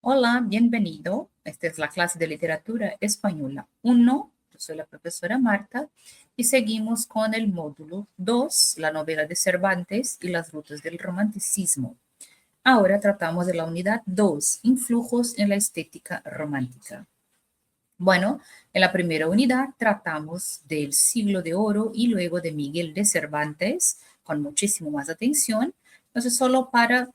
Hola, bienvenido. Esta es la clase de literatura española 1. Yo soy la profesora Marta y seguimos con el módulo 2, la novela de Cervantes y las rutas del romanticismo. Ahora tratamos de la unidad 2, influjos en la estética romántica. Bueno, en la primera unidad tratamos del Siglo de Oro y luego de Miguel de Cervantes con muchísimo más atención. Entonces, solo para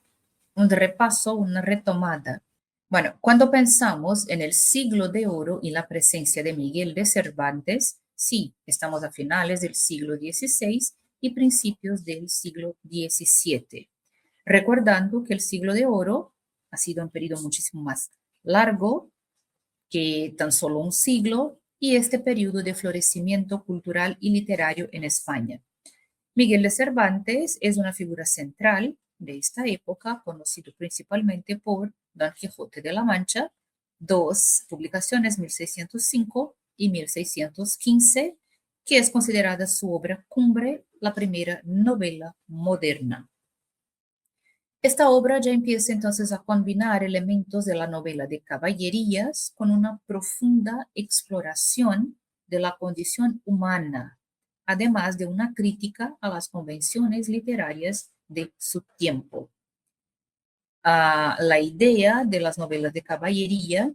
un repaso, una retomada. Bueno, cuando pensamos en el Siglo de Oro y la presencia de Miguel de Cervantes, sí, estamos a finales del siglo XVI y principios del siglo XVII. Recordando que el Siglo de Oro ha sido un periodo muchísimo más largo que tan solo un siglo y este periodo de florecimiento cultural y literario en España. Miguel de Cervantes es una figura central de esta época, conocido principalmente por Don Quijote de la Mancha, dos publicaciones, 1605 y 1615, que es considerada su obra cumbre, la primera novela moderna. Esta obra ya empieza entonces a combinar elementos de la novela de caballerías con una profunda exploración de la condición humana, además de una crítica a las convenciones literarias de su tiempo. La idea de las novelas de caballería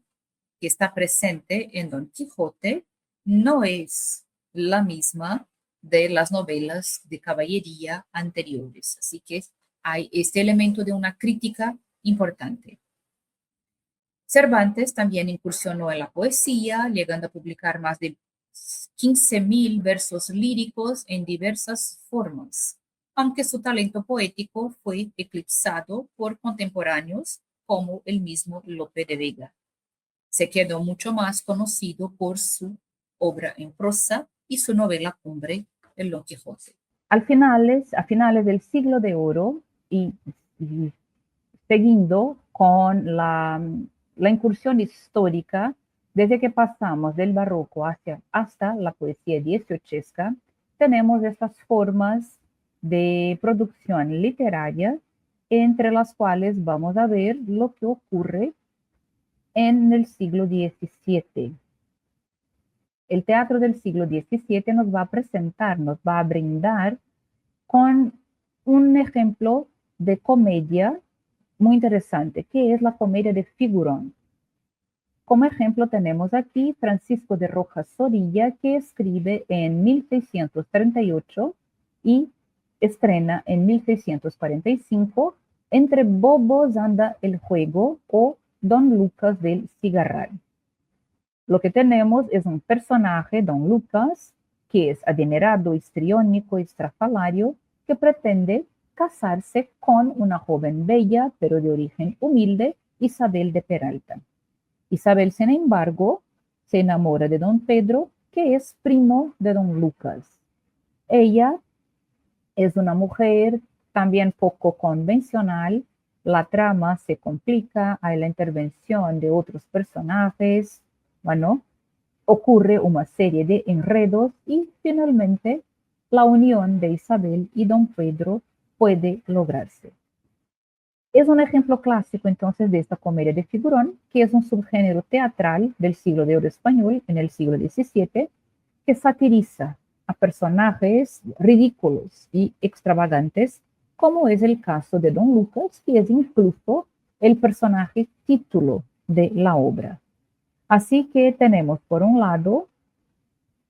que está presente en Don Quijote no es la misma de las novelas de caballería anteriores. Así que hay este elemento de una crítica importante. Cervantes también incursionó en la poesía, llegando a publicar más de 15.000 versos líricos en diversas formas, aunque su talento poético fue eclipsado por contemporáneos como el mismo Lope de Vega. Se quedó mucho más conocido por su obra en prosa y su novela cumbre, El Don Quijote. A finales del siglo de oro y siguiendo con la incursión histórica, desde que pasamos del barroco hasta la poesía dieciochesca, tenemos estas formas de producción literaria, entre las cuales vamos a ver lo que ocurre en el siglo XVII. El teatro del siglo XVII nos va a presentar, nos va a brindar con un ejemplo de comedia muy interesante, que es la comedia de figurón. Como ejemplo tenemos aquí Francisco de Rojas Zorilla, que escribe en 1638 y estrena en 1645 Entre bobos anda el juego o Don Lucas del Cigarral. Lo que tenemos es un personaje, Don Lucas, que es adinerado, histriónico, estrafalario, que pretende casarse con una joven bella, pero de origen humilde, Isabel de Peralta. Isabel, sin embargo, se enamora de don Pedro, que es primo de don Lucas. Ella es una mujer también poco convencional, la trama se complica, hay la intervención de otros personajes, bueno, ocurre una serie de enredos y finalmente la unión de Isabel y don Pedro puede lograrse. Es un ejemplo clásico entonces de esta comedia de figurón, que es un subgénero teatral del siglo de oro español en el siglo XVII, que satiriza a personajes ridículos y extravagantes, como es el caso de Don Lucas, que es incluso el personaje título de la obra. Así que tenemos por un lado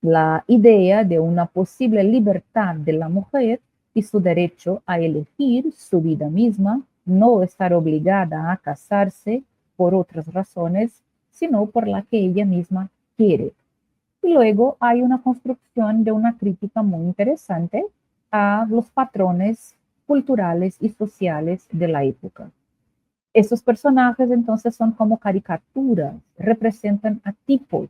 la idea de una posible libertad de la mujer y su derecho a elegir su vida misma, no estar obligada a casarse por otras razones, sino por la que ella misma quiere. Y luego hay una construcción de una crítica muy interesante a los patrones culturales y sociales de la época. Estos personajes entonces son como caricaturas, representan a tipos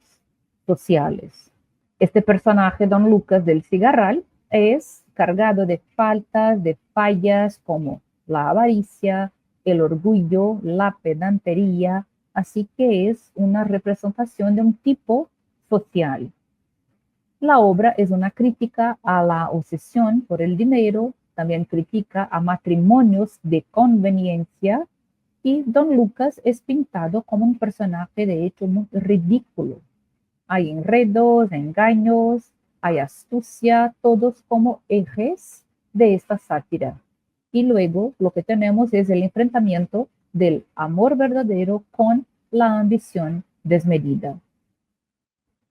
sociales. Este personaje, Don Lucas del Cigarral, es cargado de faltas, de fallas como la avaricia, el orgullo, la pedantería, así que es una representación de un tipo social. La obra es una crítica a la obsesión por el dinero, también critica a matrimonios de conveniencia Y Don Lucas es pintado como un personaje de hecho muy ridículo. Hay enredos, engaños, hay astucia, todos como ejes de esta sátira. Y luego lo que tenemos es el enfrentamiento del amor verdadero con la ambición desmedida.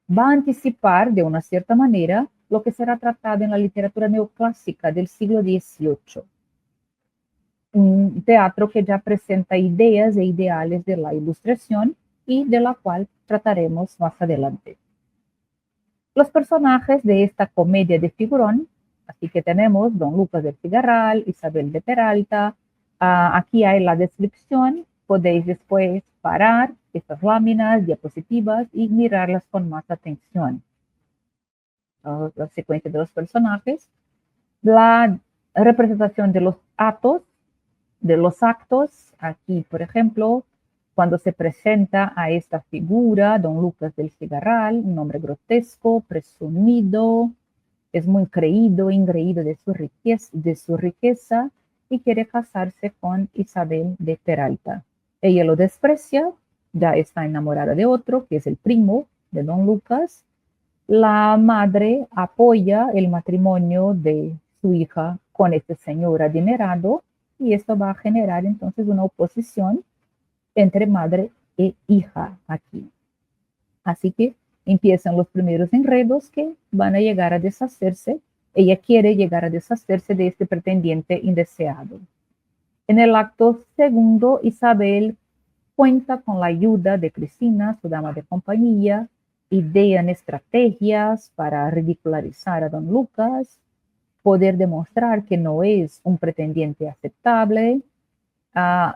Va a anticipar de una cierta manera lo que será tratado en la literatura neoclásica del siglo XVIII. Un teatro que ya presenta ideas e ideales de la ilustración y de la cual trataremos más adelante. Los personajes de esta comedia de figurón, así que tenemos Don Lucas del Figarral, Isabel de Peralta, aquí hay la descripción, podéis después parar estas láminas, diapositivas y mirarlas con más atención. La secuencia de los personajes, la representación de los actos, aquí por ejemplo, cuando se presenta a esta figura, Don Lucas del Figarral, un hombre grotesco, presumido, es muy engreído de su riqueza y quiere casarse con Isabel de Peralta. Ella lo desprecia, ya está enamorada de otro, que es el primo de Don Lucas. La madre apoya el matrimonio de su hija con este señor adinerado y esto va a generar entonces una oposición entre madre e hija aquí. Así que empiezan los primeros enredos que van a llegar a deshacerse. Ella quiere llegar a deshacerse de este pretendiente indeseado. En el acto segundo, Isabel cuenta con la ayuda de Cristina, su dama de compañía, idean estrategias para ridicularizar a Don Lucas, poder demostrar que no es un pretendiente aceptable.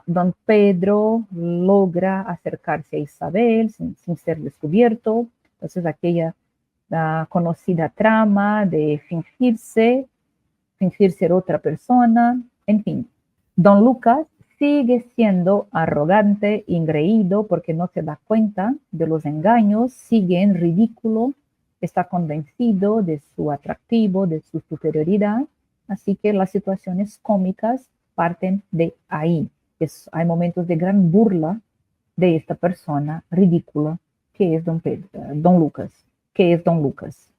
Don Pedro logra acercarse a Isabel sin ser descubierto. Entonces aquella conocida trama de fingir ser otra persona, en fin. Don Lucas sigue siendo arrogante, engreído, porque no se da cuenta de los engaños, sigue en ridículo, está convencido de su atractivo, de su superioridad, así que las situaciones cómicas parten de ahí. Hay momentos de gran burla de esta persona ridícula que es Don Lucas, que es Don Lucas.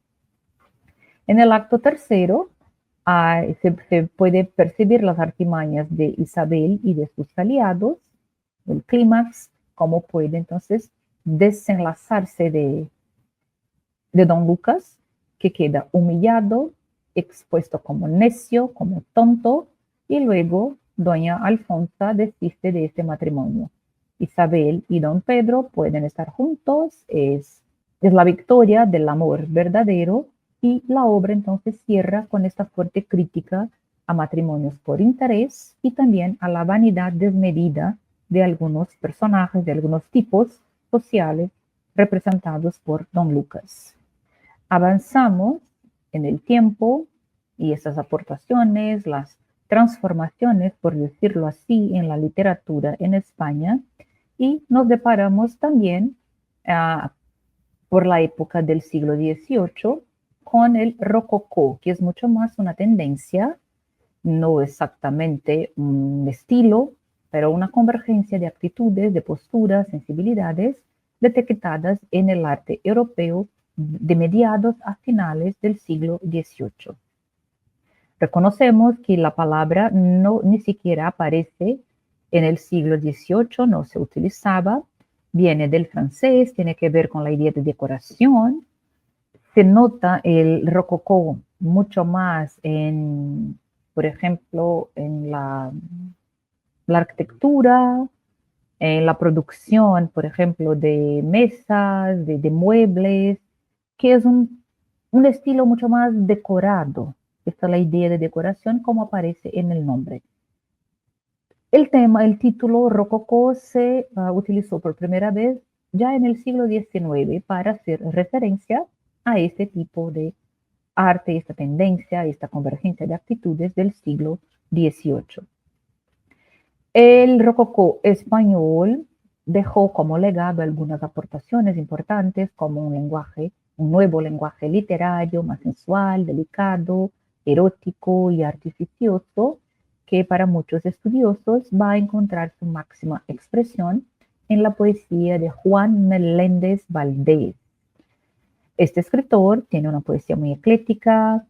En el acto tercero, se puede percibir las artimañas de Isabel y de sus aliados, el clímax, cómo puede entonces desenlazarse de Don Lucas, que queda humillado, expuesto como necio, como tonto, y luego doña Alfonsa desiste de este matrimonio. Isabel y Don Pedro pueden estar juntos, es la victoria del amor verdadero, y la obra entonces cierra con esta fuerte crítica a matrimonios por interés y también a la vanidad desmedida de algunos personajes, de algunos tipos sociales representados por Don Lucas. Avanzamos en el tiempo y esas aportaciones, las transformaciones, por decirlo así, en la literatura en España, y nos deparamos también por la época del siglo XVIII con el rococó, que es mucho más una tendencia, no exactamente un estilo, pero una convergencia de actitudes, de posturas, sensibilidades detectadas en el arte europeo de mediados a finales del siglo XVIII. Reconocemos que la palabra ni siquiera aparece en el siglo XVIII, no se utilizaba, viene del francés, tiene que ver con la idea de decoración. Se nota el rococó mucho más por ejemplo, en la arquitectura, en la producción, por ejemplo, de mesas, de muebles, que es un estilo mucho más decorado. Esta es la idea de decoración como aparece en el nombre. El título rococó se utilizó por primera vez ya en el siglo XIX para hacer referencia a este tipo de arte, esta tendencia, esta convergencia de actitudes del siglo XVIII. El rococó español dejó como legado algunas aportaciones importantes como un nuevo lenguaje literario más sensual, delicado, erótico y artificioso, que para muchos estudiosos va a encontrar su máxima expresión en la poesía de Juan Meléndez Valdés. Este escritor tiene una poesía muy ecléctica,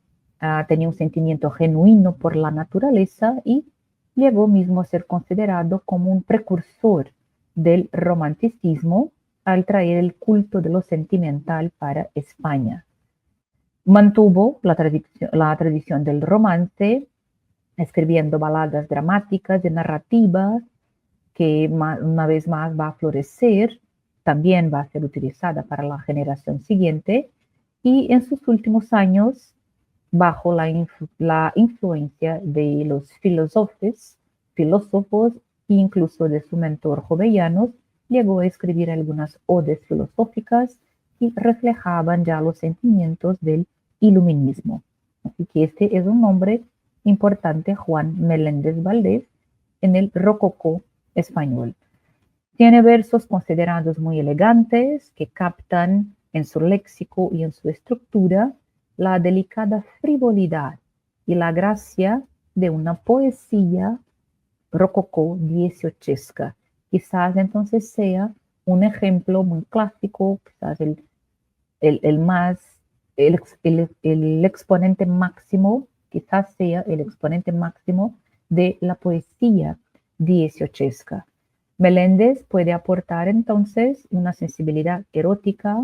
tenía un sentimiento genuino por la naturaleza y llegó mismo a ser considerado como un precursor del romanticismo al traer el culto de lo sentimental para España. Mantuvo la tradición del romance, escribiendo baladas dramáticas de narrativa que una vez más va a florecer, también va a ser utilizada para la generación siguiente y en sus últimos años, bajo la influencia de los filósofos e incluso de su mentor Jovellanos, llegó a escribir algunas odes filosóficas y reflejaban ya los sentimientos del iluminismo. Así que este es un nombre importante, Juan Meléndez Valdés, en el rococó español. Tiene versos considerados muy elegantes que captan en su léxico y en su estructura la delicada frivolidad y la gracia de una poesía rococó dieciochesca. Quizás entonces sea un ejemplo muy clásico, quizás el exponente máximo, quizás sea el exponente máximo de la poesía dieciochesca. Meléndez puede aportar entonces una sensibilidad erótica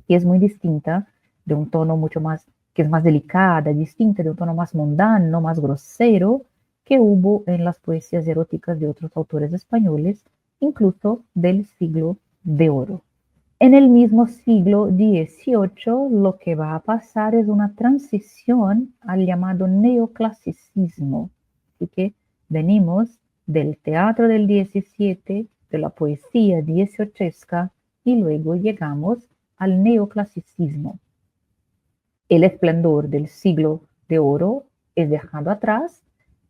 que es muy distinta, de un tono mucho más, que es más delicada, distinta de un tono más mundano, más grosero, que hubo en las poesías eróticas de otros autores españoles, incluso del siglo de oro. En el mismo siglo XVIII, lo que va a pasar es una transición al llamado neoclasicismo. Así que venimos del teatro del XVII, de la poesía dieciochesca, y luego llegamos al neoclasicismo. El esplendor del siglo de oro es dejado atrás,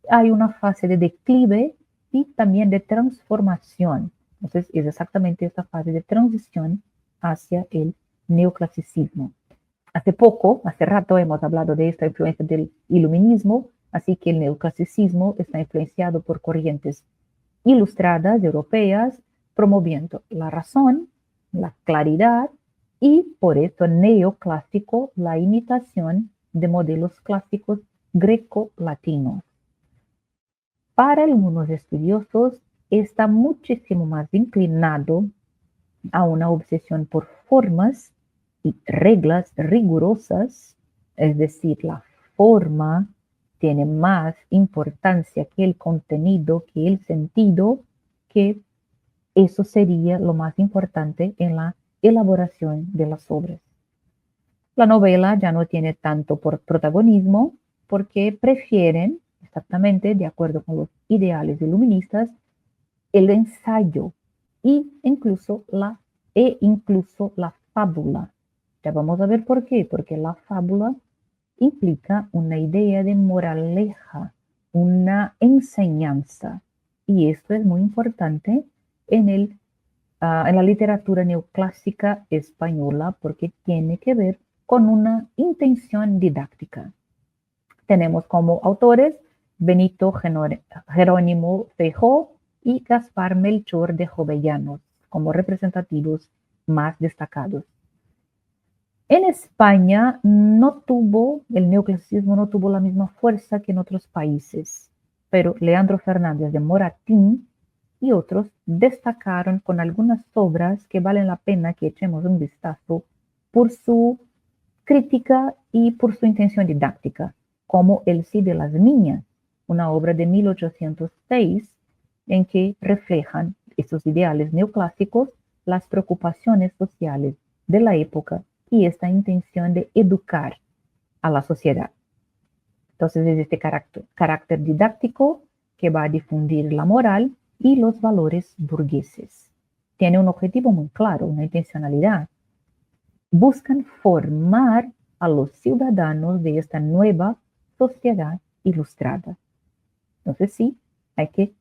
hay una fase de declive y también de transformación. Entonces es exactamente esta fase de transición hacia el neoclasicismo. Hace rato hemos hablado de esta influencia del iluminismo, así que el neoclasicismo está influenciado por corrientes ilustradas europeas, promoviendo la razón, la claridad y por eso neoclásico, la imitación de modelos clásicos greco-latinos. Para algunos estudiosos está muchísimo más inclinado a una obsesión por formas y reglas rigurosas, es decir, la forma tiene más importancia que el contenido, que el sentido, que eso sería lo más importante en la elaboración de las obras. La novela ya no tiene tanto protagonismo porque prefieren, exactamente de acuerdo con los ideales iluministas, el ensayo e incluso la fábula. Ya vamos a ver por qué, porque la fábula implica una idea de moraleja, una enseñanza, y esto es muy importante en la literatura neoclásica española porque tiene que ver con una intención didáctica. Tenemos como autores Benito Jerónimo Feijoo y Gaspar Melchor de Jovellanos como representativos más destacados. En España el neoclasicismo no tuvo la misma fuerza que en otros países, pero Leandro Fernández de Moratín y otros destacaron con algunas obras que valen la pena que echemos un vistazo por su crítica y por su intención didáctica, como El Cid de las Niñas, una obra de 1806 en que reflejan estos ideales neoclásicos, las preocupaciones sociales de la época y esta intención de educar a la sociedad. Entonces es este carácter didáctico que va a difundir la moral y los valores burgueses. Tiene un objetivo muy claro, una intencionalidad. Buscan formar a los ciudadanos de esta nueva sociedad ilustrada. Entonces sí, hay que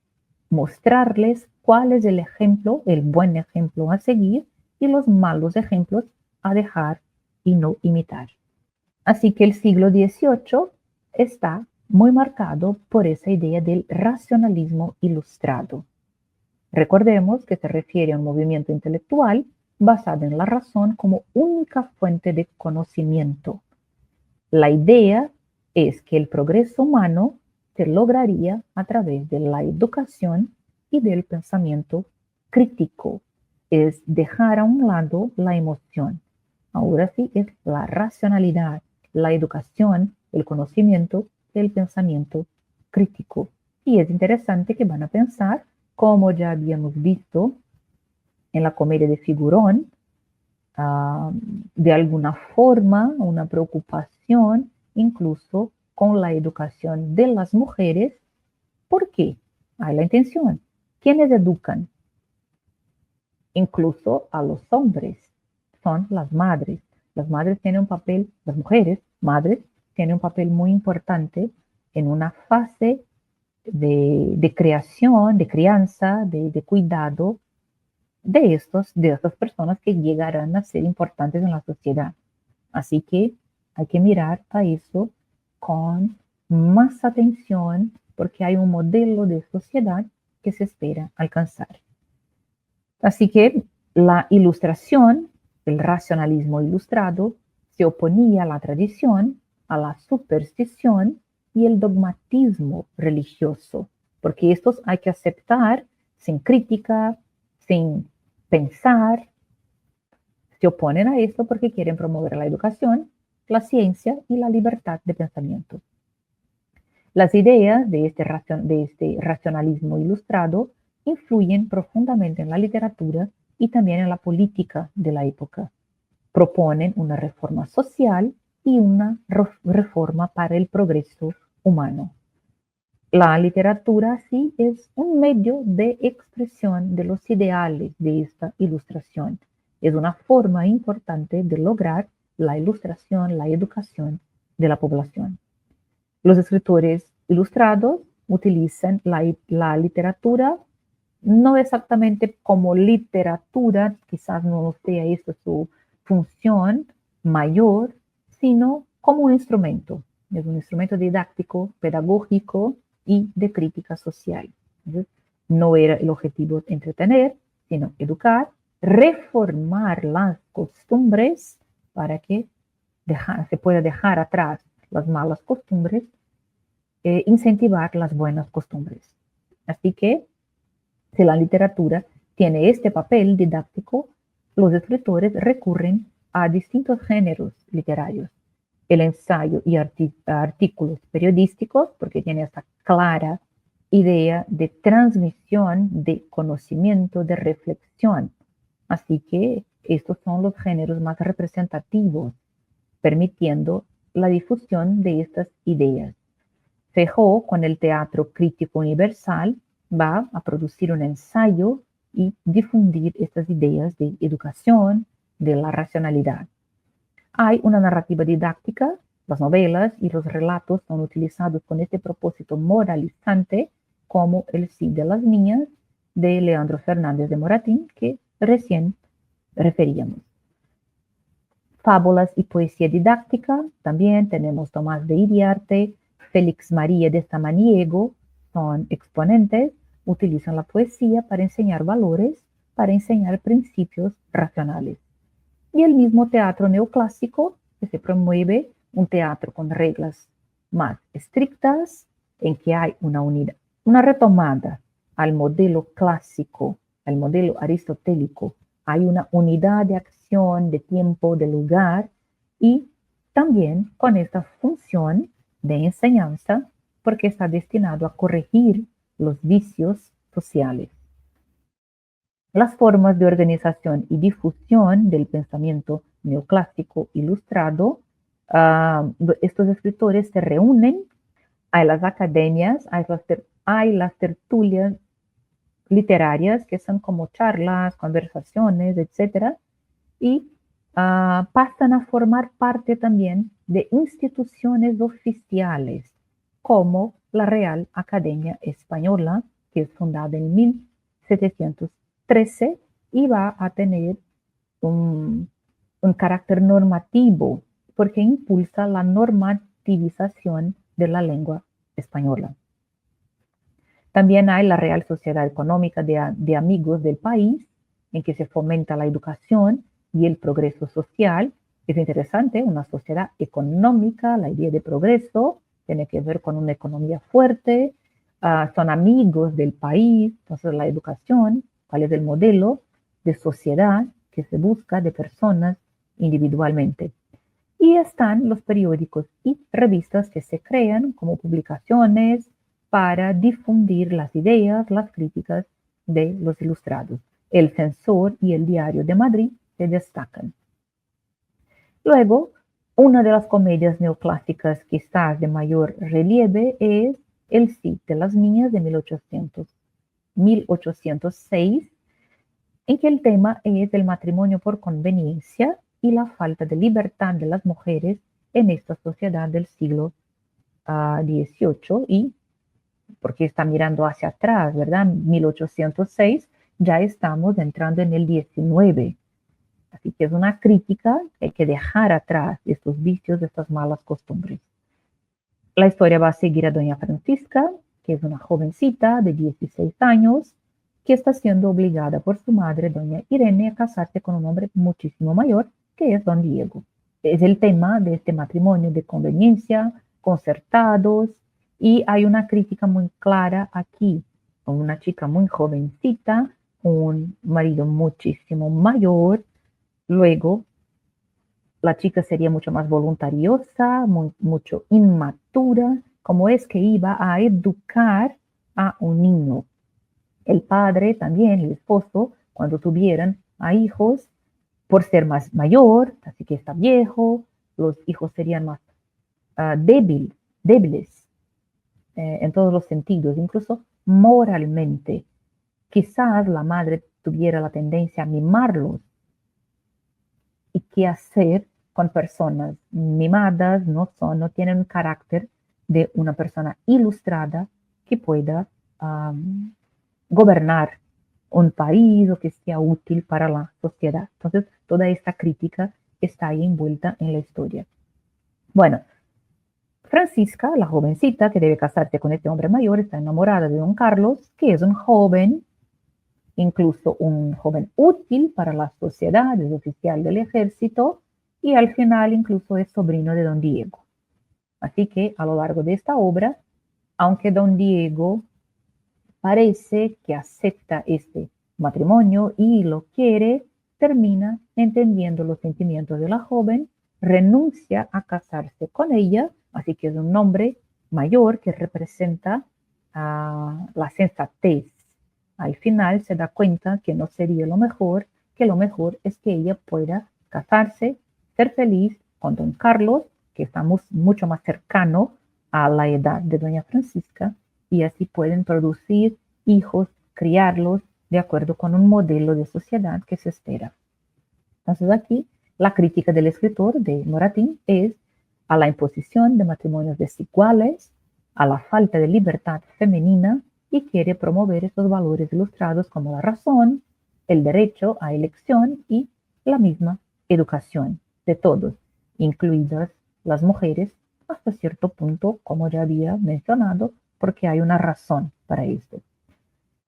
mostrarles cuál es el ejemplo, el buen ejemplo a seguir y los malos ejemplos a dejar y no imitar. Así que el siglo XVIII está muy marcado por esa idea del racionalismo ilustrado. Recordemos que se refiere a un movimiento intelectual basado en la razón como única fuente de conocimiento. La idea es que el progreso humano se lograría a través de la educación y del pensamiento crítico, es dejar a un lado la emoción. Ahora sí es la racionalidad, la educación, el conocimiento, el pensamiento crítico. Y es interesante que van a pensar, como ya habíamos visto en la comedia de Figurón, de alguna forma una preocupación incluso con la educación de las mujeres. ¿Por qué? Hay la intención. ¿Quiénes educan? Incluso a los hombres. Son las madres. Las madres tienen un papel, las mujeres, madres, tienen un papel muy importante en una fase de creación, de crianza, de cuidado de estas personas que llegarán a ser importantes en la sociedad. Así que hay que mirar a eso con más atención porque hay un modelo de sociedad que se espera alcanzar. Así que la ilustración, el racionalismo ilustrado, se oponía a la tradición, a la superstición y el dogmatismo religioso, porque estos hay que aceptar sin crítica, sin pensar. Se oponen a esto porque quieren promover la educación, la ciencia y la libertad de pensamiento. Las ideas de este racionalismo ilustrado influyen profundamente en la literatura y también en la política de la época. Proponen una reforma social y una reforma para el progreso humano. La literatura sí es un medio de expresión de los ideales de esta ilustración. Es una forma importante de lograr la ilustración, la educación de la población. Los escritores ilustrados utilizan la literatura no exactamente como literatura, quizás no sea esta su función mayor, sino como un instrumento. Es un instrumento didáctico, pedagógico y de crítica social. Entonces, no era el objetivo entretener, sino educar, reformar las costumbres para que se pueda dejar atrás las malas costumbres, incentivar las buenas costumbres. Así que, si la literatura tiene este papel didáctico, los escritores recurren a distintos géneros literarios. El ensayo y artículos periodísticos, porque tiene esta clara idea de transmisión de conocimiento, de reflexión. Así que estos son los géneros más representativos, permitiendo la difusión de estas ideas. Feijó, con el Teatro Crítico Universal, va a producir un ensayo y difundir estas ideas de educación, de la racionalidad. Hay una narrativa didáctica, las novelas y los relatos son utilizados con este propósito moralizante, como El Cid de las Niñas, de Leandro Fernández de Moratín, que recién referíamos. Fábulas y poesía didáctica, también tenemos Tomás de Iriarte, Félix María de Samaniego, son exponentes, utilizan la poesía para enseñar valores, para enseñar principios racionales. Y el mismo teatro neoclásico, que se promueve un teatro con reglas más estrictas, en que hay una unidad, una retomada al modelo clásico, al modelo aristotélico. Hay una unidad de acción, de tiempo, de lugar, y también con esta función de enseñanza, porque está destinado a corregir los vicios sociales. Las formas de organización y difusión del pensamiento neoclásico ilustrado, estos escritores se reúnen, hay las academias, hay las tertulias literarias, que son como charlas, conversaciones, etc. Y pasan a formar parte también de instituciones oficiales, como la Real Academia Española, que es fundada en 1713 y va a tener un carácter normativo, porque impulsa la normativización de la lengua española. También hay la Real Sociedad Económica de Amigos del País, en que se fomenta la educación y el progreso social. Es interesante, una sociedad económica, la idea de progreso, tiene que ver con una economía fuerte, son amigos del país, entonces la educación, cuál es el modelo de sociedad que se busca de personas individualmente. Y están los periódicos y revistas que se crean como publicaciones para difundir las ideas, las críticas de los ilustrados. El Censor y el Diario de Madrid se destacan. Luego, una de las comedias neoclásicas quizás de mayor relieve es El Cid de las Niñas de 1806, en que el tema es el matrimonio por conveniencia y la falta de libertad de las mujeres en esta sociedad del siglo XVIII, y porque está mirando hacia atrás, ¿verdad? 1806, ya estamos entrando en el XIX. Así que es una crítica que hay que dejar atrás estos vicios, estas malas costumbres. La historia va a seguir a doña Francisca, que es una jovencita de 16 años, que está siendo obligada por su madre, doña Irene, a casarse con un hombre muchísimo mayor, que es don Diego. Es el tema de este matrimonio de conveniencia, concertados, y hay una crítica muy clara aquí, con una chica muy jovencita, un marido muchísimo mayor. Luego, la chica sería mucho más voluntariosa, mucho inmatura, como es que iba a educar a un niño. El padre también, el esposo, cuando tuvieran a hijos, por ser más mayor, así que está viejo, los hijos serían más débiles en todos los sentidos, incluso moralmente. Quizás la madre tuviera la tendencia a mimarlos. ¿Y qué hacer con personas mimadas? No tienen un carácter de una persona ilustrada que pueda gobernar un país o que sea útil para la sociedad. Entonces, toda esta crítica está ahí envuelta en la historia. Bueno, Francisca, la jovencita que debe casarse con este hombre mayor, está enamorada de don Carlos, que es un joven, incluso un joven útil para la sociedad, es oficial del ejército, y al final incluso es sobrino de don Diego. Así que a lo largo de esta obra, aunque don Diego parece que acepta este matrimonio y lo quiere, termina entendiendo los sentimientos de la joven, renuncia a casarse con ella, así que es un hombre mayor que representa la sensatez. Al final se da cuenta que no sería lo mejor, que lo mejor es que ella pueda casarse, ser feliz con don Carlos, que estamos mucho más cercano a la edad de doña Francisca, y así pueden producir hijos, criarlos de acuerdo con un modelo de sociedad que se espera. Entonces aquí la crítica del escritor de Moratín es a la imposición de matrimonios desiguales, a la falta de libertad femenina, y quiere promover estos valores ilustrados como la razón, el derecho a elección y la misma educación de todos, incluidas las mujeres, hasta cierto punto, como ya había mencionado, porque hay una razón para esto.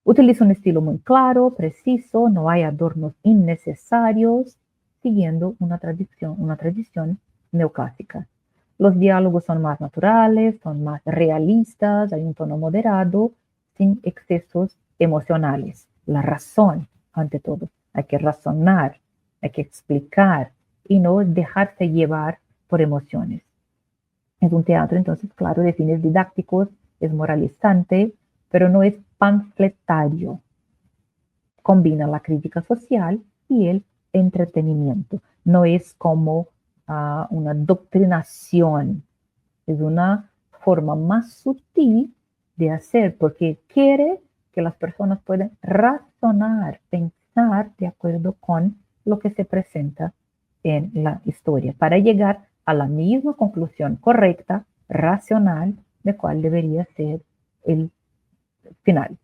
Utiliza un estilo muy claro, preciso, no hay adornos innecesarios, siguiendo una tradición neoclásica. Los diálogos son más naturales, son más realistas, hay un tono moderado, sin excesos emocionales. La razón, ante todo. Hay que razonar, hay que explicar y no dejarse llevar por emociones. Es un teatro, entonces, claro, de fines didácticos, es moralizante, pero no es panfletario. Combina la crítica social y el entretenimiento. No es como una doctrinación, es una forma más sutil de hacer, porque quiere que las personas puedan razonar, pensar de acuerdo con lo que se presenta en la historia, para llegar a la misma conclusión correcta, racional, de cuál debería ser el final.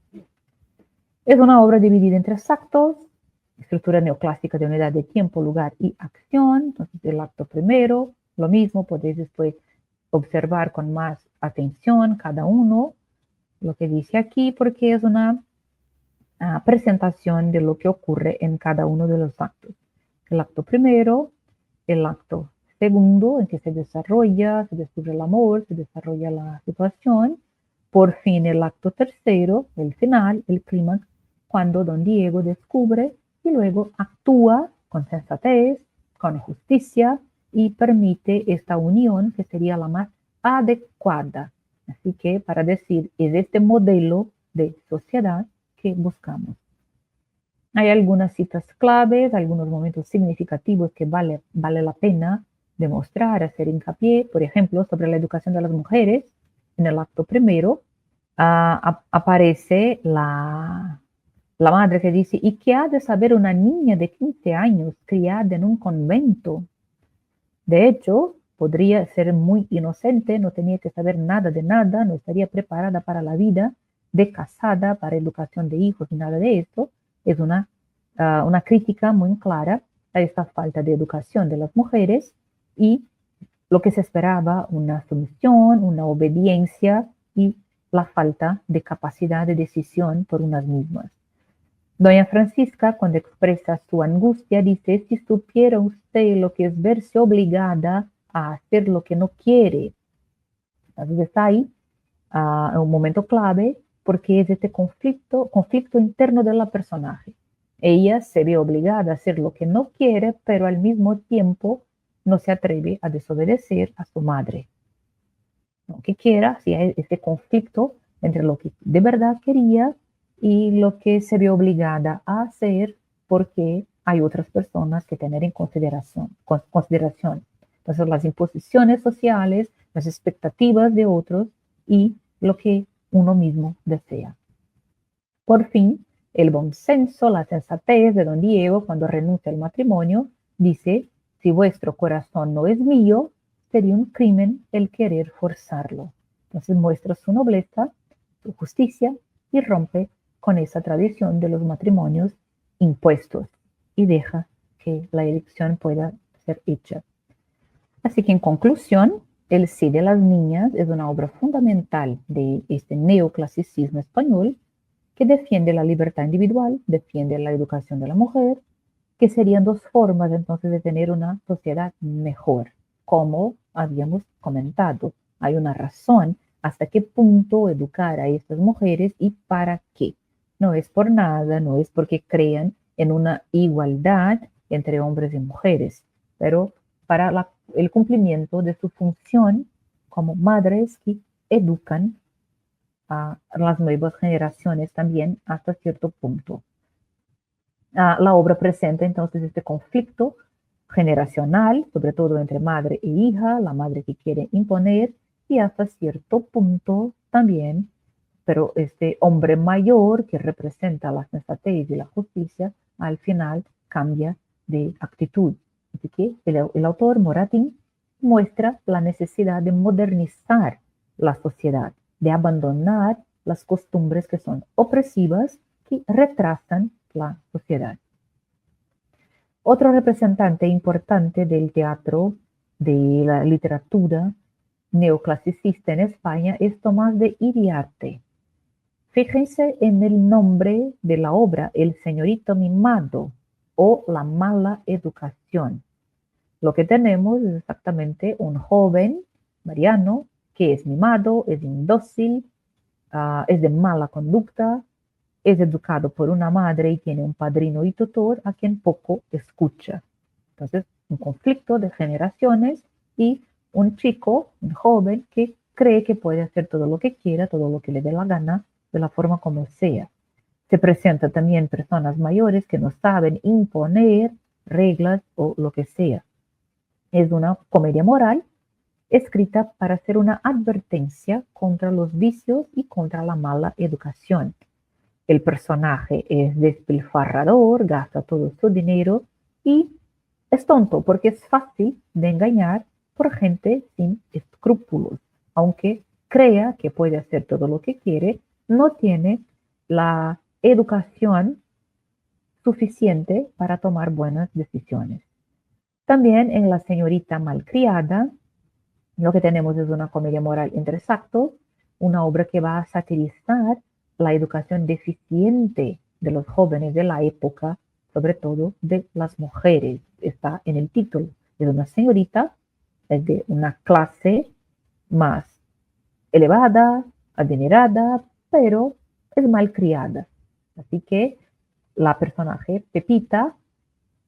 Es una obra dividida en 3 actos, estructura neoclásica de unidad de tiempo, lugar y acción. Entonces, el acto primero, lo mismo, podéis después observar con más atención cada uno, lo que dice aquí, porque es una presentación de lo que ocurre en cada uno de los actos. El acto primero, el acto segundo, en que se descubre el amor, se desarrolla la situación. Por fin el acto tercero, el final, el clímax, cuando don Diego descubre y luego actúa con sensatez, con justicia y permite esta unión que sería la más adecuada. Así que para decir, es este modelo de sociedad que buscamos. Hay algunas citas claves, algunos momentos significativos que vale la pena demostrar, hacer hincapié, por ejemplo, sobre la educación de las mujeres. En el acto primero aparece la madre que dice, ¿y qué ha de saber una niña de 15 años criada en un convento? De hecho, podría ser muy inocente, no tenía que saber nada de nada, no estaría preparada para la vida de casada, para educación de hijos y nada de esto. Es una crítica muy clara a esta falta de educación de las mujeres y lo que se esperaba, una sumisión, una obediencia y la falta de capacidad de decisión por unas mismas. Doña Francisca, cuando expresa su angustia, dice, si supiera usted lo que es verse obligada a hacer lo que no quiere. Entonces está ahí un momento clave porque es este conflicto interno de la personaje. Ella se ve obligada a hacer lo que no quiere, pero al mismo tiempo no se atreve a desobedecer a su madre. Aunque quiera, si hay este conflicto entre lo que de verdad quería y lo que se ve obligada a hacer porque hay otras personas que tener en consideración. Entonces, las imposiciones sociales, las expectativas de otros y lo que uno mismo desea. Por fin, el buen senso, la sensatez de don Diego cuando renuncia al matrimonio, dice, si vuestro corazón no es mío, sería un crimen el querer forzarlo. Entonces muestra su nobleza, su justicia y rompe con esa tradición de los matrimonios impuestos y deja que la elección pueda ser hecha. Así que en conclusión, El sí de las niñas es una obra fundamental de este neoclasicismo español que defiende la libertad individual, defiende la educación de la mujer, que serían dos formas entonces de tener una sociedad mejor, como habíamos comentado. Hay una razón hasta qué punto educar a estas mujeres y para qué. No es por nada, no es porque crean en una igualdad entre hombres y mujeres, pero para el cumplimiento de su función como madres que educan a las nuevas generaciones también hasta cierto punto. La obra presenta entonces este conflicto generacional, sobre todo entre madre e hija, la madre que quiere imponer y hasta cierto punto también, pero este hombre mayor que representa la sensatez y la justicia, al final cambia de actitud. Así que el autor Moratín muestra la necesidad de modernizar la sociedad, de abandonar las costumbres que son opresivas, que retrasan la sociedad. Otro representante importante del teatro, de la literatura neoclasicista en España es Tomás de Iriarte. Fíjense en el nombre de la obra, El señorito mimado o La mala educación. Lo que tenemos es exactamente un joven, Mariano, que es mimado, es indócil, es de mala conducta, es educado por una madre y tiene un padrino y tutor a quien poco escucha. Entonces, un conflicto de generaciones y un chico, un joven, que cree que puede hacer todo lo que quiera, todo lo que le dé la gana, de la forma como sea. Se presenta también personas mayores que no saben imponer reglas o lo que sea. Es una comedia moral escrita para hacer una advertencia contra los vicios y contra la mala educación. El personaje es despilfarrador, gasta todo su dinero y es tonto porque es fácil de engañar por gente sin escrúpulos. Aunque crea que puede hacer todo lo que quiere, no tiene la educación suficiente para tomar buenas decisiones. También en La señorita malcriada Lo que tenemos es una comedia moral en tres actos, una obra que va a satirizar la educación deficiente de los jóvenes de la época, sobre todo de las mujeres. Está en el título. Es una señorita, es de una clase más elevada, adinerada, pero es malcriada. Así que la personaje Pepita,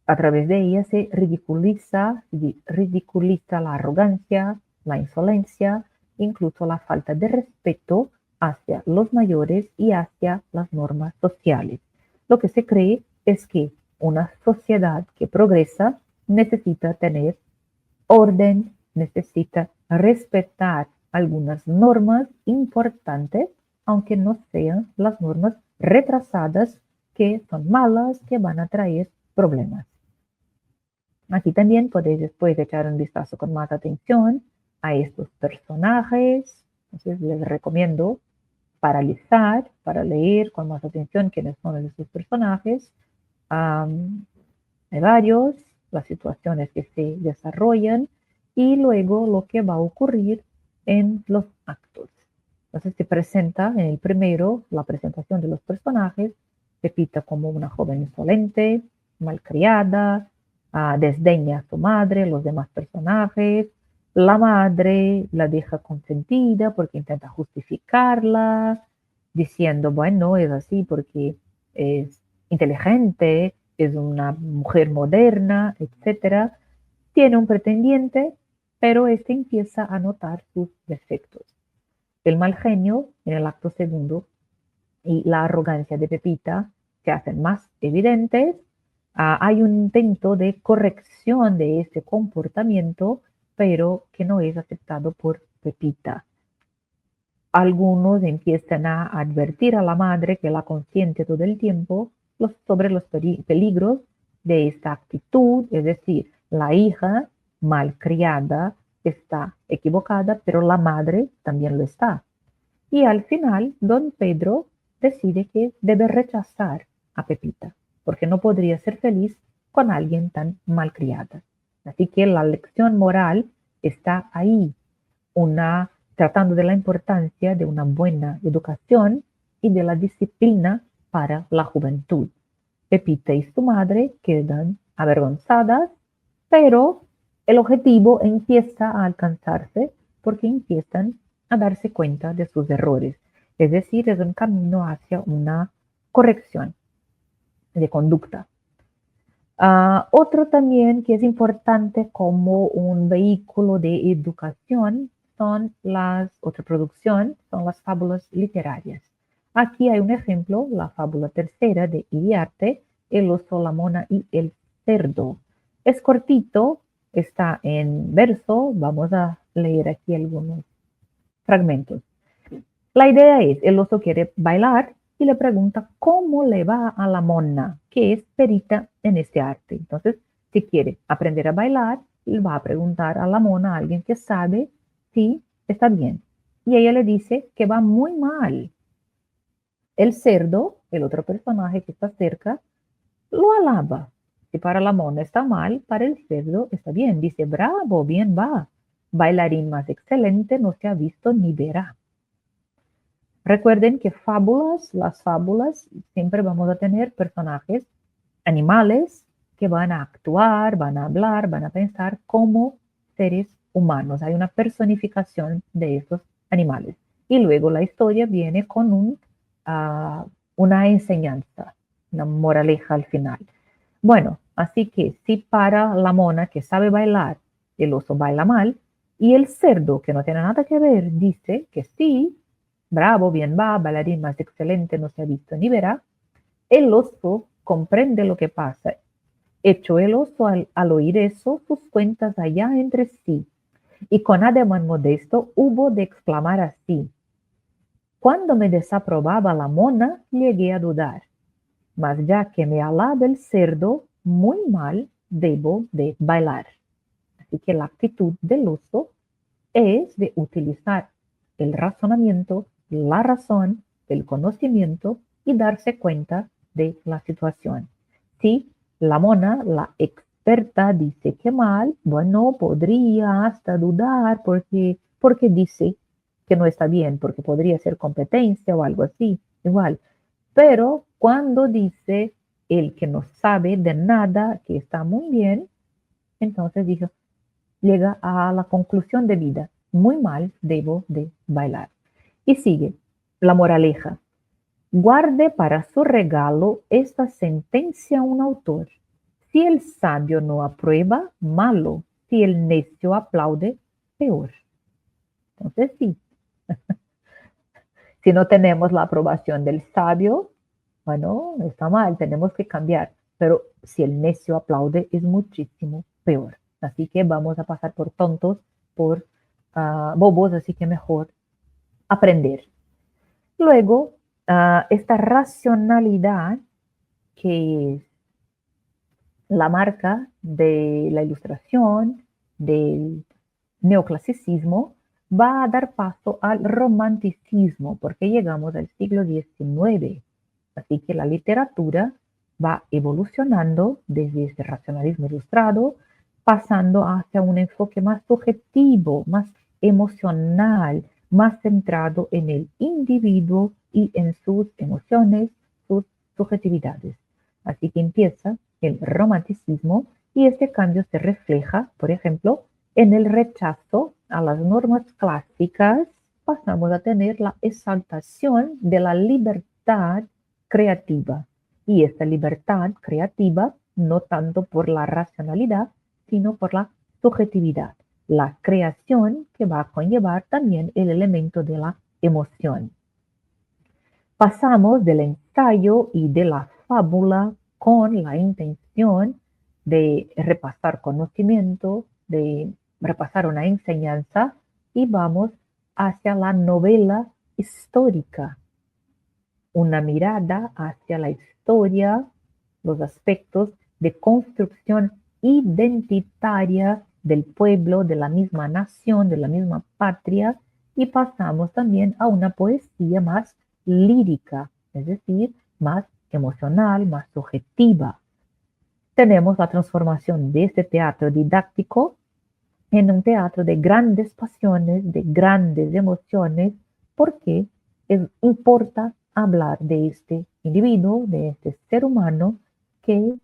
a través de ella se ridiculiza la arrogancia, la insolencia, incluso la falta de respeto hacia los mayores y hacia las normas sociales. Lo que se cree es que una sociedad que progresa necesita tener orden, necesita respetar algunas normas importantes, aunque no sean las normas retrasadas que son malas, que van a traer problemas. Aquí también podéis después echar un vistazo con más atención a estos personajes. Entonces les recomiendo paralizar para leer con más atención quiénes son estos personajes. Hay varios, las situaciones que se desarrollan y luego lo que va a ocurrir en los actos. Entonces se presenta en el primero la presentación de los personajes, Pepita como una joven insolente, malcriada, desdeña a su madre, los demás personajes, la madre la deja consentida porque intenta justificarla, diciendo, bueno, es así porque es inteligente, es una mujer moderna, etc. Tiene un pretendiente, pero este empieza a notar sus defectos. El mal genio en el acto segundo y la arrogancia de Pepita se hacen más evidentes. Hay un intento de corrección de este comportamiento, pero que no es aceptado por Pepita. Algunos empiezan a advertir a la madre que la consiente todo el tiempo sobre los peligros de esta actitud, es decir, la hija malcriada está equivocada, pero la madre también lo está. Y al final, don Pedro decide que debe rechazar a Pepita, porque no podría ser feliz con alguien tan malcriada. Así que la lección moral está ahí, tratando de la importancia de una buena educación y de la disciplina para la juventud. Pepita y su madre quedan avergonzadas, pero el objetivo empieza a alcanzarse porque empiezan a darse cuenta de sus errores. Es decir, es un camino hacia una corrección de conducta. Otro también que es importante como un vehículo de educación otra producción, son las fábulas literarias. Aquí hay un ejemplo, la fábula tercera de Iriarte, El oso, la mona y el cerdo. Es cortito, está en verso, vamos a leer aquí algunos fragmentos. La idea es, el oso quiere bailar y le pregunta cómo le va a la mona, que es perita en este arte. Entonces, si quiere aprender a bailar, él va a preguntar a la mona, a alguien que sabe, si está bien. Y ella le dice que va muy mal. El cerdo, el otro personaje que está cerca, lo alaba. Si para la mona está mal, para el cerdo está bien. Dice, bravo, bien va. Bailarín más excelente no se ha visto ni verá. Recuerden que las fábulas, siempre vamos a tener personajes animales que van a actuar, van a hablar, van a pensar como seres humanos. Hay una personificación de esos animales. Y luego la historia viene con una enseñanza, una moraleja al final. Bueno, así que si para la mona que sabe bailar, el oso baila mal, y el cerdo, que no tiene nada que ver, dice que sí, bravo, bien va, bailarín más excelente no se ha visto ni verá, el oso comprende lo que pasa. Echó el oso al oír eso sus cuentas allá entre sí, y con ademán modesto hubo de exclamar así: cuando me desaprobaba la mona, llegué a dudar, mas ya que me alaba el cerdo, muy mal debo de bailar. Así que la actitud del oso es de utilizar el razonamiento, la razón, el conocimiento y darse cuenta de la situación. Si la mona la experta dice que mal, bueno, podría hasta dudar porque dice que no está bien, porque podría ser competencia o algo así, igual. Pero cuando dice el que no sabe de nada, que está muy bien, entonces dijo, llega a la conclusión de vida, muy mal, debo de bailar. Y sigue, la moraleja. Guarde para su regalo esta sentencia un autor. Si el sabio no aprueba, malo. Si el necio aplaude, peor. Entonces sí, si no tenemos la aprobación del sabio, bueno, está mal, tenemos que cambiar. Pero si el necio aplaude, es muchísimo peor. Así que vamos a pasar por tontos, por bobos, así que mejor aprender. Luego, esta racionalidad que es la marca de la ilustración, del neoclasicismo, va a dar paso al romanticismo, porque llegamos al siglo XIX. Así que la literatura va evolucionando desde este racionalismo ilustrado, pasando hacia un enfoque más subjetivo, más emocional, más centrado en el individuo y en sus emociones, sus subjetividades. Así que empieza el romanticismo y este cambio se refleja, por ejemplo, en el rechazo a las normas clásicas. Pasamos a tener la exaltación de la libertad creativa. Y esta libertad creativa no tanto por la racionalidad, sino por la subjetividad. La creación que va a conllevar también el elemento de la emoción. Pasamos del ensayo y de la fábula con la intención de repasar conocimiento, de repasar una enseñanza y vamos hacia la novela histórica, una mirada hacia la historia, los aspectos de construcción identitaria del pueblo, de la misma nación, de la misma patria, y pasamos también a una poesía más lírica, es decir, más emocional, más subjetiva. Tenemos la transformación de este teatro didáctico en un teatro de grandes pasiones, de grandes emociones, porque importa hablar de este individuo, de este ser humano que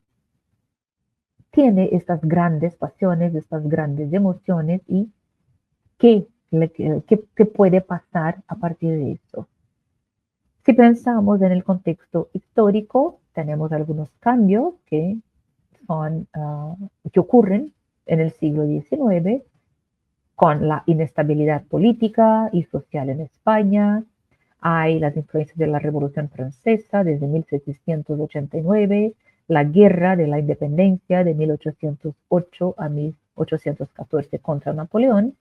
tiene estas grandes pasiones, estas grandes emociones y qué puede pasar a partir de eso. Si pensamos en el contexto histórico, tenemos algunos cambios que ocurren en el siglo XIX con la inestabilidad política y social en España. Hay las influencias de la Revolución Francesa desde 1789, la Guerra de la Independencia de 1808 a 1814 contra Napoleón,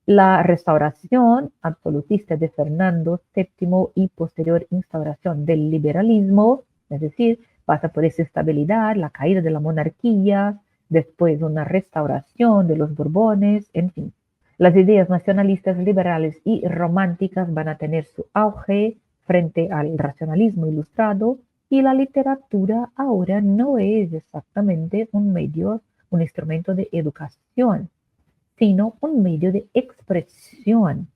la restauración absolutista de Fernando VII y posterior instauración del liberalismo, es decir, pasa por esa estabilidad, la caída de la monarquía, después una restauración de los Borbones, en fin. Las ideas nacionalistas, liberales y románticas van a tener su auge frente al racionalismo ilustrado y la literatura ahora no es exactamente un medio, un instrumento de educación, sino un medio de expresión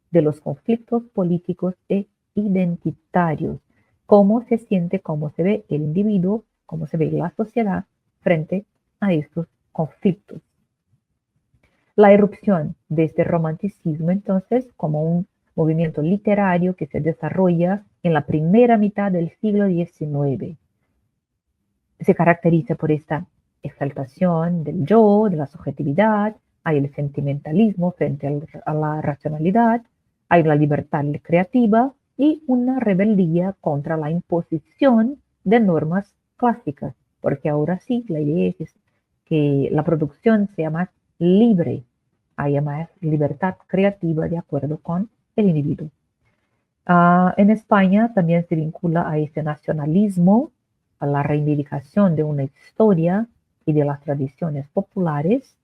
de los conflictos políticos e identitarios, cómo se siente, cómo se ve el individuo, cómo se ve la sociedad frente a estos conflictos. La erupción de este romanticismo, entonces, como un movimiento literario que se desarrolla en la primera mitad del siglo XIX. Se caracteriza por esta exaltación del yo, de la subjetividad, hay el sentimentalismo frente a la racionalidad, hay la libertad creativa y una rebeldía contra la imposición de normas clásicas, porque ahora sí, la idea es que la producción sea más libre, haya más libertad creativa de acuerdo con el individuo. En España también se vincula a ese nacionalismo, a la reivindicación de una historia y de las tradiciones populares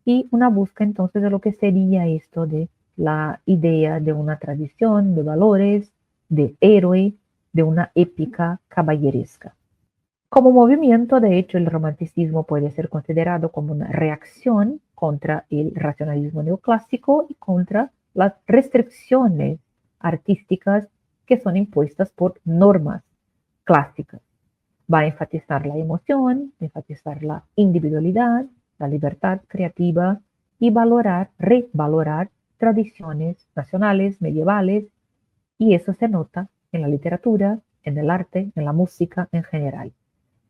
y una búsqueda entonces de lo que sería esto de la idea de una tradición, de valores, de héroe, de una épica caballeresca. Como movimiento, de hecho, el romanticismo puede ser considerado como una reacción contra el racionalismo neoclásico y contra las restricciones artísticas que son impuestas por normas clásicas. Va a enfatizar la emoción, enfatizar la individualidad, la libertad creativa y revalorar tradiciones nacionales, medievales, y eso se nota en la literatura, en el arte, en la música en general.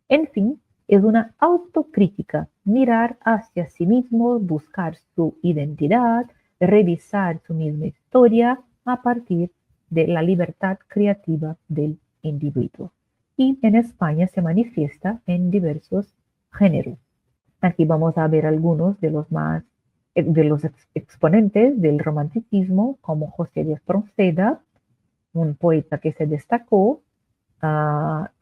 En fin, es una autocrítica, mirar hacia sí mismo, buscar su identidad, revisar su misma historia a partir de la libertad creativa del individuo. Y en España se manifiesta en diversos géneros. Aquí vamos a ver algunos de los exponentes del romanticismo, como José de Espronceda, un poeta que se destacó.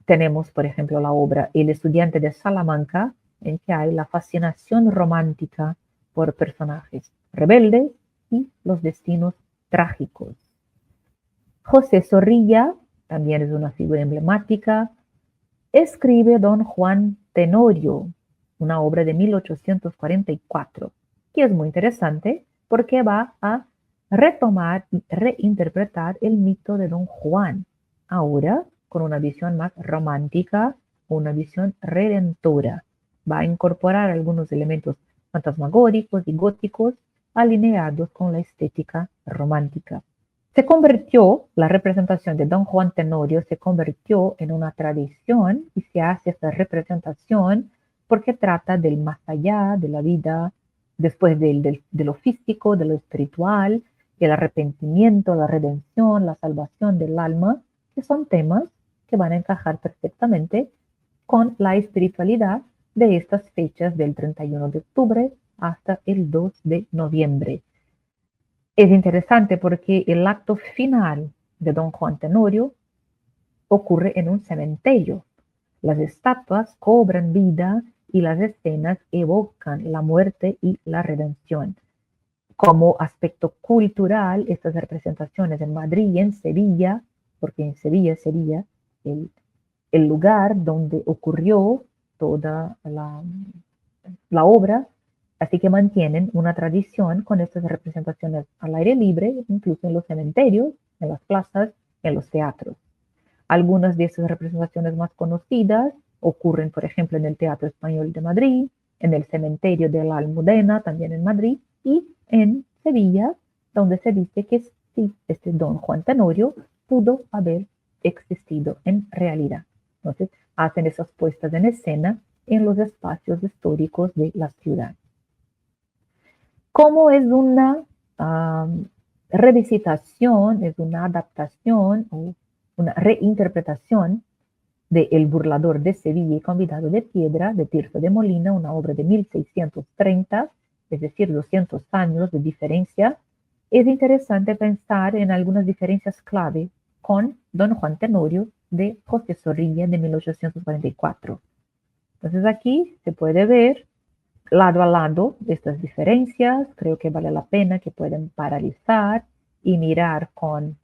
Tenemos, por ejemplo, la obra El estudiante de Salamanca, en que hay la fascinación romántica por personajes rebeldes y los destinos trágicos. José Zorrilla también es una figura emblemática. Escribe Don Juan Tenorio, una obra de 1844, que es muy interesante porque va a retomar y reinterpretar el mito de Don Juan, ahora con una visión más romántica, una visión redentora. Va a incorporar algunos elementos fantasmagóricos y góticos alineados con la estética romántica. La representación de Don Juan Tenorio se convirtió en una tradición y se hace esta representación porque trata del más allá, de la vida, después de lo físico, de lo espiritual, el arrepentimiento, la redención, la salvación del alma, que son temas que van a encajar perfectamente con la espiritualidad de estas fechas del 31 de octubre hasta el 2 de noviembre. Es interesante porque el acto final de Don Juan Tenorio ocurre en un cementerio. Las estatuas cobran vida y las escenas evocan la muerte y la redención. Como aspecto cultural, estas representaciones en Madrid y en Sevilla, porque en Sevilla sería el lugar donde ocurrió toda la obra, así que mantienen una tradición con estas representaciones al aire libre, incluso en los cementerios, en las plazas, en los teatros. Algunas de estas representaciones más conocidas ocurren, por ejemplo, en el Teatro Español de Madrid, en el Cementerio de la Almudena, también en Madrid, y en Sevilla, donde se dice que sí, este Don Juan Tenorio pudo haber existido en realidad. Entonces, hacen esas puestas en escena en los espacios históricos de la ciudad. Como es una revisitación, es una adaptación o una reinterpretación de El burlador de Sevilla y convidado de piedra de Tirso de Molina, una obra de 1630, es decir, 200 años de diferencia, es interesante pensar en algunas diferencias clave con Don Juan Tenorio de José Zorrilla de 1844. Entonces aquí se puede ver lado a lado estas diferencias. Creo que vale la pena que puedan paralizar y mirar con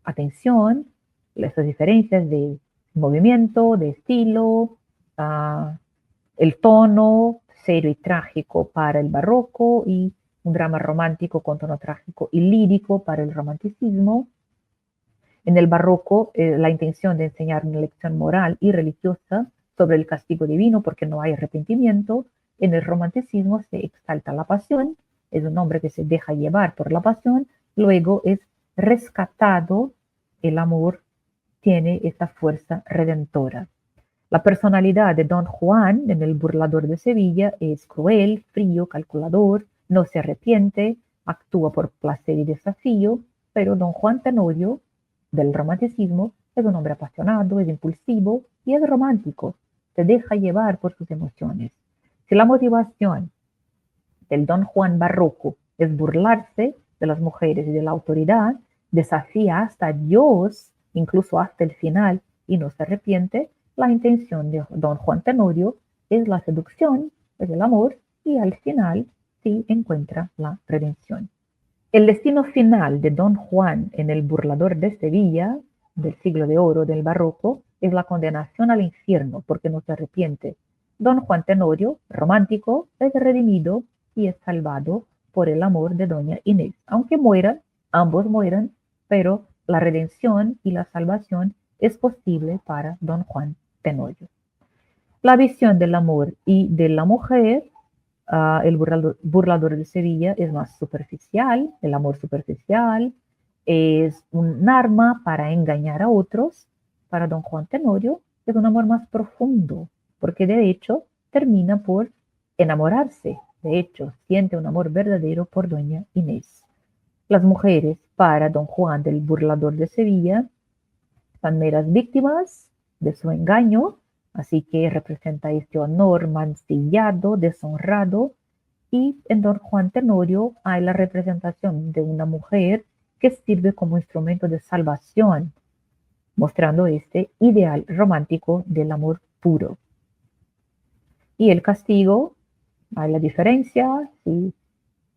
atención estas diferencias de movimiento, de estilo, el tono serio y trágico para el barroco y un drama romántico con tono trágico y lírico para el romanticismo. En el barroco, la intención de enseñar una lección moral y religiosa sobre el castigo divino porque no hay arrepentimiento. En el romanticismo se exalta la pasión, es un hombre que se deja llevar por la pasión, luego es rescatado, el amor tiene esta fuerza redentora. La personalidad de Don Juan en El burlador de Sevilla es cruel, frío, calculador, no se arrepiente, actúa por placer y desafío, pero Don Juan Tenorio del romanticismo es un hombre apasionado, es impulsivo y es romántico, se deja llevar por sus emociones. Si la motivación del Don Juan barroco es burlarse de las mujeres y de la autoridad, desafía hasta Dios, incluso hasta el final, y no se arrepiente, la intención de Don Juan Tenorio es la seducción, es el amor, y al final sí encuentra la redención. El destino final de Don Juan en El burlador de Sevilla, del siglo de oro del barroco, es la condenación al infierno porque no se arrepiente. Don Juan Tenorio, romántico, es redimido y es salvado por el amor de doña Inés. Aunque mueran, ambos mueran, pero la redención y la salvación es posible para don Juan Tenorio. La visión del amor y de la mujer, el burlador de Sevilla es más superficial, el amor superficial, es un arma para engañar a otros. Para don Juan Tenorio es un amor más profundo, porque de hecho termina por enamorarse. De hecho, siente un amor verdadero por doña Inés. Las mujeres, para don Juan del burlador de Sevilla, son meras víctimas de su engaño, así que representa este honor mancillado, deshonrado, y en don Juan Tenorio hay la representación de una mujer que sirve como instrumento de salvación, mostrando este ideal romántico del amor puro. Y el castigo, hay la diferencia, si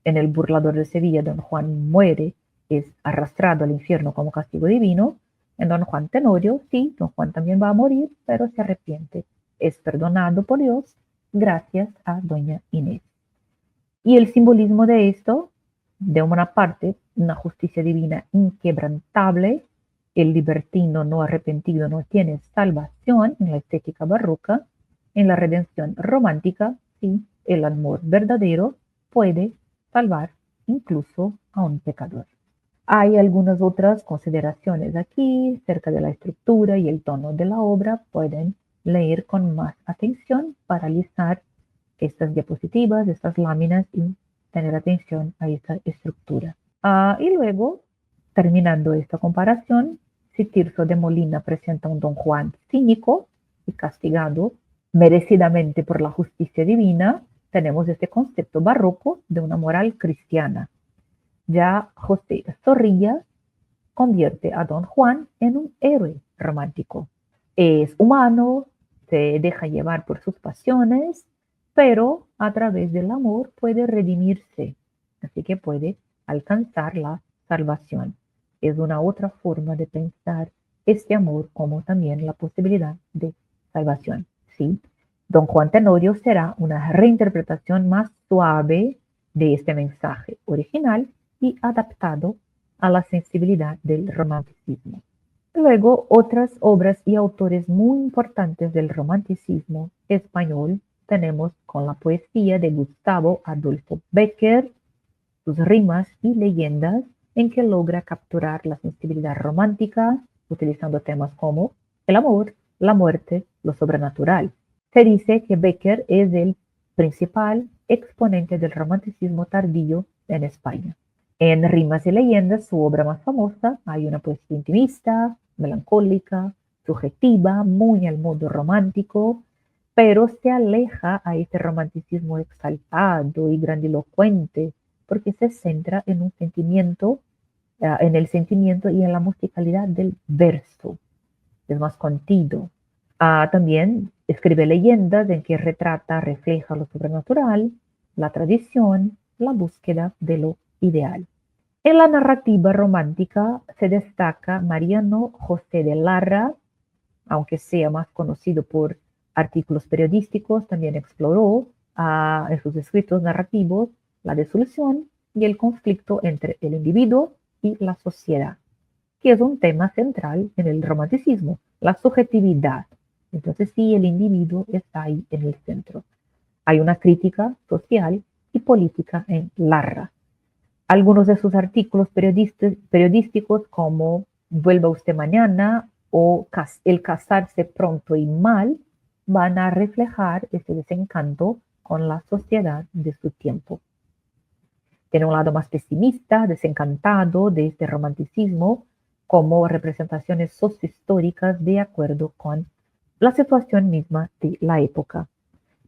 en el burlador de Sevilla don Juan muere, es arrastrado al infierno como castigo divino. En don Juan Tenorio, sí, don Juan también va a morir, pero se arrepiente. Es perdonado por Dios gracias a doña Inés. Y el simbolismo de esto, de una parte, una justicia divina inquebrantable, el libertino no arrepentido no tiene salvación en la estética barroca, en la redención romántica, sí, el amor verdadero puede salvar incluso a un pecador. Hay algunas otras consideraciones aquí acerca de la estructura y el tono de la obra. Pueden leer con más atención para listar estas diapositivas, estas láminas y tener atención a esta estructura. Y luego, terminando esta comparación, si Tirso de Molina presenta un don Juan cínico y castigado merecidamente por la justicia divina, tenemos este concepto barroco de una moral cristiana. Ya José Zorrilla convierte a don Juan en un héroe romántico. Es humano, se deja llevar por sus pasiones, pero a través del amor puede redimirse, así que puede alcanzar la salvación. Es una otra forma de pensar este amor como también la posibilidad de salvación. ¿Sí? Don Juan Tenorio será una reinterpretación más suave de este mensaje original y adaptado a la sensibilidad del romanticismo. Luego, otras obras y autores muy importantes del romanticismo español tenemos con la poesía de Gustavo Adolfo Bécquer, sus rimas y leyendas, en que logra capturar la sensibilidad romántica utilizando temas como el amor, la muerte, lo sobrenatural. Se dice que Bécquer es el principal exponente del romanticismo tardío en España. En Rimas y Leyendas, su obra más famosa, hay una poesía intimista, melancólica, subjetiva, muy al modo romántico, pero se aleja a este romanticismo exaltado y grandilocuente, porque se centra en un sentimiento, en el sentimiento y en la musicalidad del verso. Es más contido. También escribe leyendas en que retrata, refleja lo sobrenatural, la tradición, la búsqueda de lo ideal. En la narrativa romántica se destaca Mariano José de Larra, aunque sea más conocido por artículos periodísticos, también exploró en sus escritos narrativos la disolución y el conflicto entre el individuo y la sociedad, que es un tema central en el romanticismo, la subjetividad. Entonces sí, el individuo está ahí en el centro. Hay una crítica social y política en Larra. Algunos de sus artículos periodísticos como Vuelva usted mañana o El casarse pronto y mal van a reflejar ese desencanto con la sociedad de su tiempo. Tiene un lado más pesimista, desencantado de este romanticismo como representaciones sociohistóricas de acuerdo con la situación misma de la época.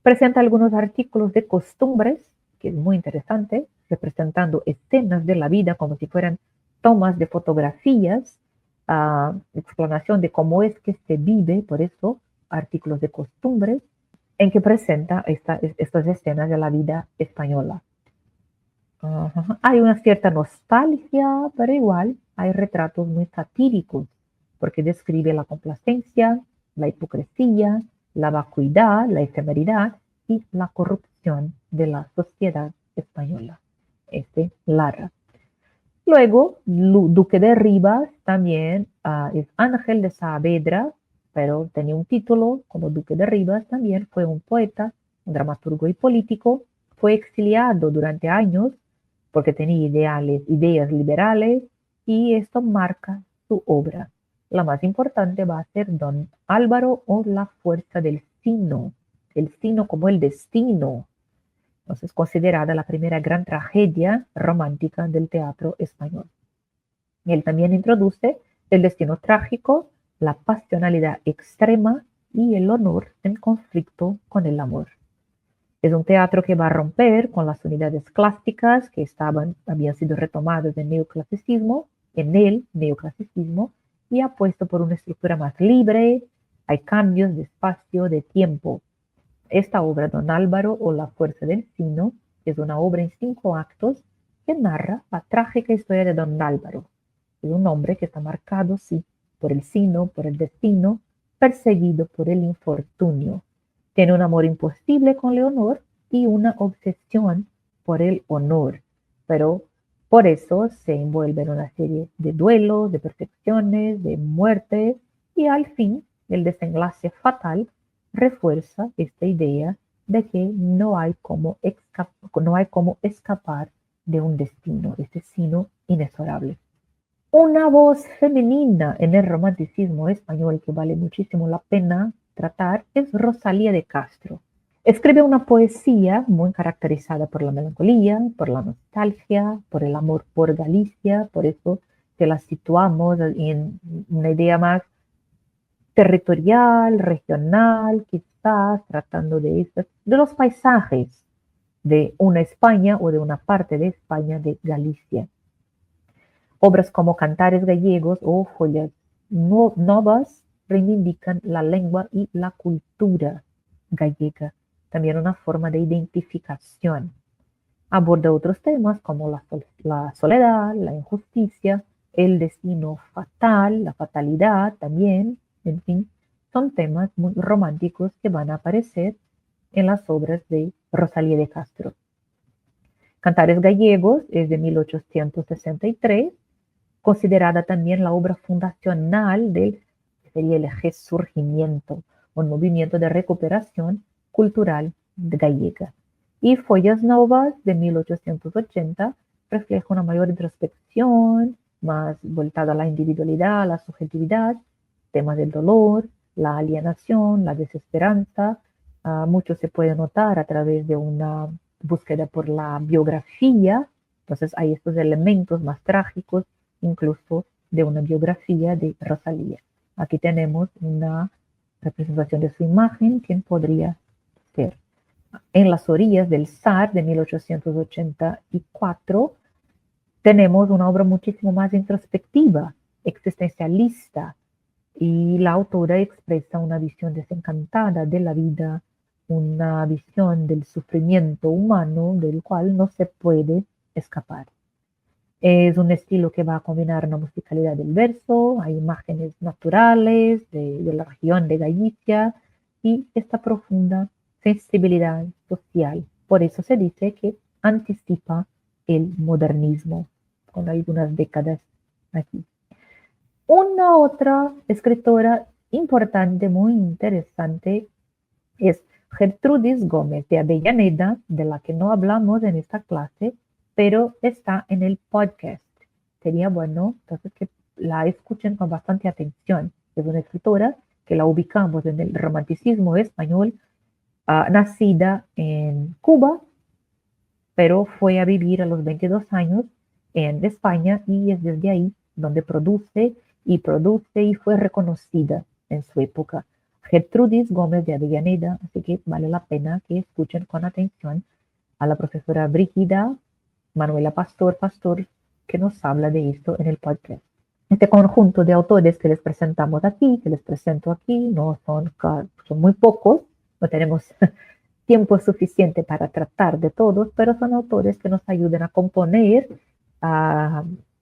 Presenta algunos artículos de costumbres, que es muy interesante, representando escenas de la vida como si fueran tomas de fotografías, explanación de cómo es que se vive, por eso artículos de costumbres, en que presenta estas escenas de la vida española. Hay una cierta nostalgia, pero igual hay retratos muy satíricos, porque describe la complacencia, la hipocresía, la vacuidad, la efemeridad y la corrupción de la sociedad española. Lara. Luego, Duque de Rivas también es Ángel de Saavedra, pero tenía un título como Duque de Rivas. También fue un poeta, un dramaturgo y político. Fue exiliado durante años porque tenía ideas liberales, y esto marca su obra. La más importante va a ser Don Álvaro o La fuerza del sino. El sino como el destino. Entonces, considerada la primera gran tragedia romántica del teatro español. Y él también introduce el destino trágico, la pasionalidad extrema y el honor en conflicto con el amor. Es un teatro que va a romper con las unidades clásicas que habían sido retomadas en el neoclasicismo, y apuesto por una estructura más libre. Hay cambios de espacio, de tiempo. Esta obra, Don Álvaro o La fuerza del sino, es una obra en 5 actos que narra la trágica historia de Don Álvaro. Es un hombre que está marcado, sí, por el sino, por el destino, perseguido por el infortunio. Tiene un amor imposible con Leonor y una obsesión por el honor, pero por eso se envuelve en una serie de duelos, de percepciones, de muertes, y al fin el desenlace fatal refuerza esta idea de que no hay como escapar de un destino, destino inexorable. Una voz femenina en el romanticismo español que vale muchísimo la pena tratar es Rosalía de Castro. Escribe una poesía muy caracterizada por la melancolía, por la nostalgia, por el amor por Galicia. Por eso que la situamos en una idea más territorial, regional, quizás tratando de los paisajes de una España o de una parte de España, de Galicia. Obras como Cantares gallegos o Follas novas reivindican la lengua y la cultura gallega, también una forma de identificación. Aborda otros temas como la soledad, la injusticia, el destino fatal, la fatalidad también. En fin, son temas muy románticos que van a aparecer en las obras de Rosalía de Castro. Cantares gallegos es de 1863, considerada también la obra fundacional del Resurgimiento, un movimiento de recuperación cultural gallega. Y Follas Novas de 1880 refleja una mayor introspección, más voltada a la individualidad, a la subjetividad, temas del dolor, la alienación, la desesperanza. Mucho se puede notar a través de una búsqueda por la biografía. Entonces hay estos elementos más trágicos, incluso de una biografía de Rosalía. Aquí tenemos una representación de su imagen. ¿Quién podría ser? En las orillas del Sar de 1884 tenemos una obra muchísimo más introspectiva, existencialista, y la autora expresa una visión desencantada de la vida, una visión del sufrimiento humano del cual no se puede escapar. Es un estilo que va a combinar una musicalidad del verso, hay imágenes naturales de la región de Galicia y esta profunda sensibilidad social. Por eso se dice que anticipa el modernismo, con algunas décadas aquí. Una otra escritora importante, muy interesante, es Gertrudis Gómez de Avellaneda, de la que no hablamos en esta clase, pero está en el podcast. Sería bueno entonces que la escuchen con bastante atención. Es una escritora que la ubicamos en el romanticismo español, nacida en Cuba, pero fue a vivir a los 22 años en España, y es desde ahí donde produce y fue reconocida en su época. Gertrudis Gómez de Avellaneda, así que vale la pena que escuchen con atención a la profesora Brígida Manuela Pastor, que nos habla de esto en el podcast. Este conjunto de autores que les presento aquí, no son muy pocos, no tenemos tiempo suficiente para tratar de todos, pero son autores que nos ayudan a componer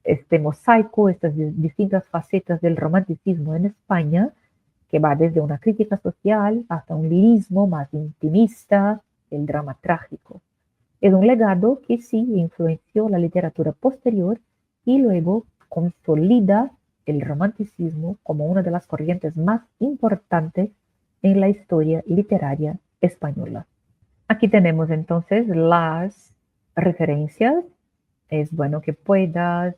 este mosaico, estas distintas facetas del romanticismo en España, que va desde una crítica social hasta un lirismo más intimista, el drama trágico. Es un legado que sí influenció la literatura posterior y luego consolida el romanticismo como una de las corrientes más importantes en la historia literaria española. Aquí tenemos entonces las referencias. Es bueno que puedas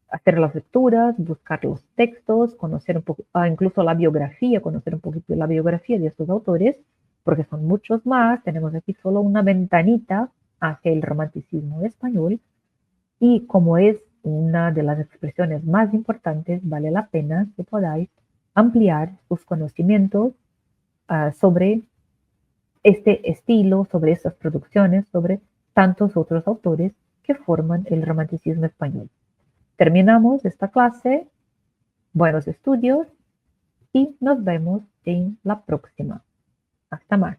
hacer las lecturas, buscar los textos, conocer un poco, incluso la biografía, conocer un poquito de la biografía de estos autores, porque son muchos más. Tenemos aquí solo una ventanita hacia el romanticismo español y como es una de las expresiones más importantes, vale la pena que podáis ampliar sus conocimientos sobre este estilo, sobre estas producciones, sobre tantos otros autores que forman el romanticismo español. Terminamos esta clase, buenos estudios y nos vemos en la próxima. Hasta más.